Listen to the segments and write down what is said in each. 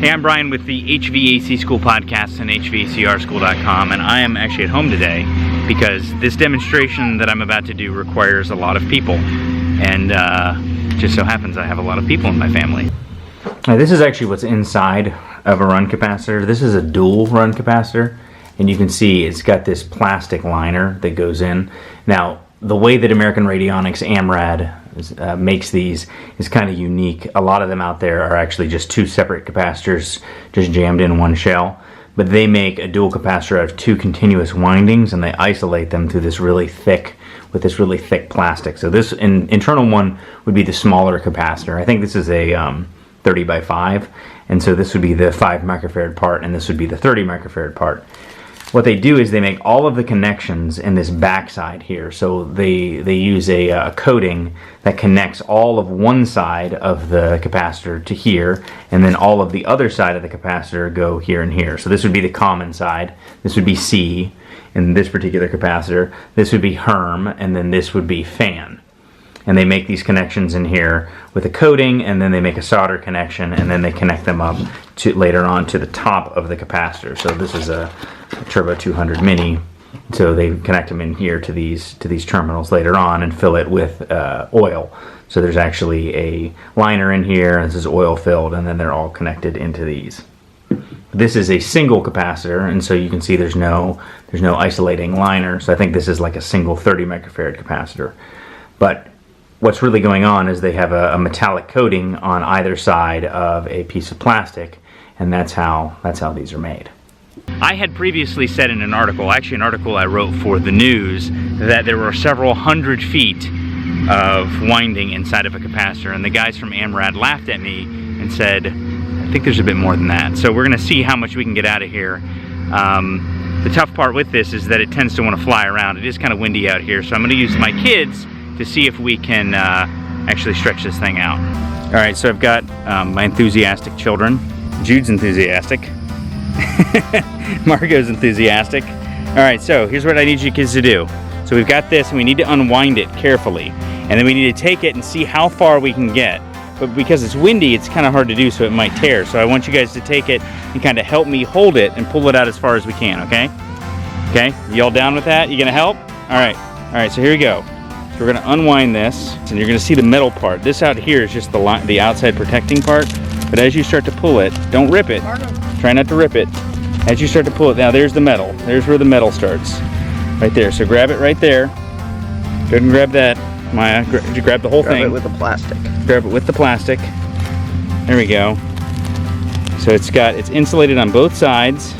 Hey, I'm Bryan with the HVAC School Podcast and HVACrschool.com, and I am actually at home today because this demonstration that I'm about to do requires a lot of people, and just so happens I have a lot of people in my family. Now, this is actually what's inside of a run capacitor. This is a dual run capacitor, and you can see it's got this plastic liner that goes in. Now, the way that American Radionics Amrad makes these is kind of unique. A lot of them out there are actually just two separate capacitors just jammed in one shell, but they make a dual capacitor out of two continuous windings, and they isolate them through this really thick, with this really thick plastic. So this internal one would be the smaller capacitor. I think this is a 30 by 5, and so this would be the 5 microfarad part, and this would be the 30 microfarad part. What they do is they make all of the connections in this backside here. So they use a coating that connects all of one side of the capacitor to here, and then all of the other side of the capacitor go here and here. So this would be the common side. This would be C in this particular capacitor. This would be herm, and then this would be fan. And they make these connections in here with a coating, and then they make a solder connection, and then they connect them up to later on to the top of the capacitor. So this is a Turbo 200 Mini, so they connect them in here to these terminals later on and fill it with oil. So there's actually a liner in here, and this is oil filled, and then they're all connected into these. This is a single capacitor, and so you can see there's no isolating liner. So I think this is like a single 30 microfarad capacitor. But what's really going on is they have a metallic coating on either side of a piece of plastic, and that's how these are made. I had previously said in an article, actually an article I wrote for the news, that there were several hundred feet of winding inside of a capacitor, and the guys from Amrad laughed at me and said, I think there's a bit more than that. So we're going to see how much we can get out of here. The tough part with this is that it tends to want to fly around. It is kind of windy out here, so I'm going to use my kids to see if we can actually stretch this thing out. Alright, so I've got my enthusiastic children. Jude's enthusiastic. Margot's enthusiastic. Alright, so here's what I need you kids to do. So we've got this, and we need to unwind it carefully. And then we need to take it and see how far we can get. But because it's windy, it's kind of hard to do, so it might tear. So I want you guys to take it and kind of help me hold it and pull it out as far as we can, okay? Okay? You all down with that? You gonna help? Alright. Alright, so here we go. So we're going to unwind this, and you're going to see the metal part. This out here is just the outside protecting part, but as you start to pull it, don't rip it. Try not to rip it. As you start to pull it, now there's the metal. There's where the metal starts. Right there. So grab it right there. Go ahead and grab that. Maya, grab the whole thing. Grab it with the plastic. Grab it with the plastic. There we go. So it's insulated on both sides.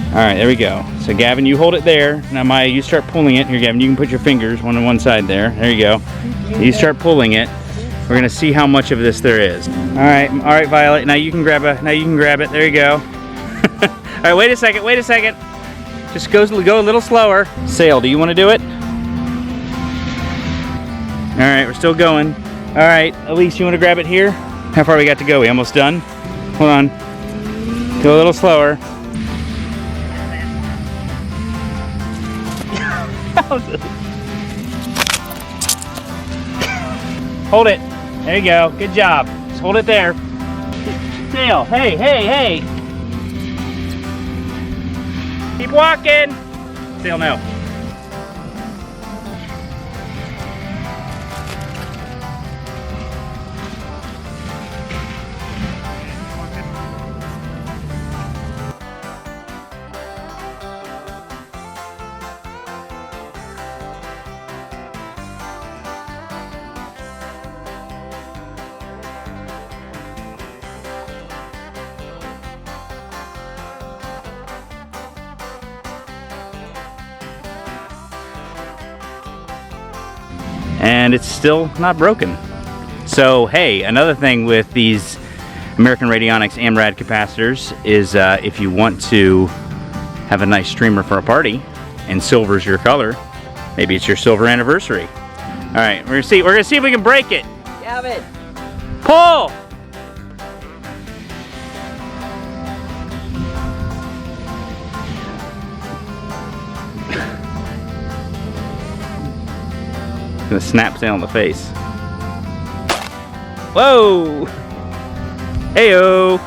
Alright, there we go. So Gavin, you hold it there. Now Maya, you start pulling it. Here, Gavin, you can put your fingers one on one side there. There you go. You start pulling it. We're gonna see how much of this there is. Alright, Violet. Now you can grab it. There you go. Alright, wait a second. Just go a little slower. Sail, do you want to do it? Alright, we're still going. Alright, Elise, you want to grab it here? How far we got to go? We almost done? Hold on. Go a little slower. Hold it. There you go. Good job. Just hold it there. Sail. Hey. Keep walking. Sail now. And it's still not broken. So hey, another thing with these American Radionics Amrad capacitors is if you want to have a nice streamer for a party and silver's your color, maybe it's your silver anniversary. Alright, we're gonna see if we can break it. Gavin! Pull! Gonna snap Sail in the face. Whoa! Heyo!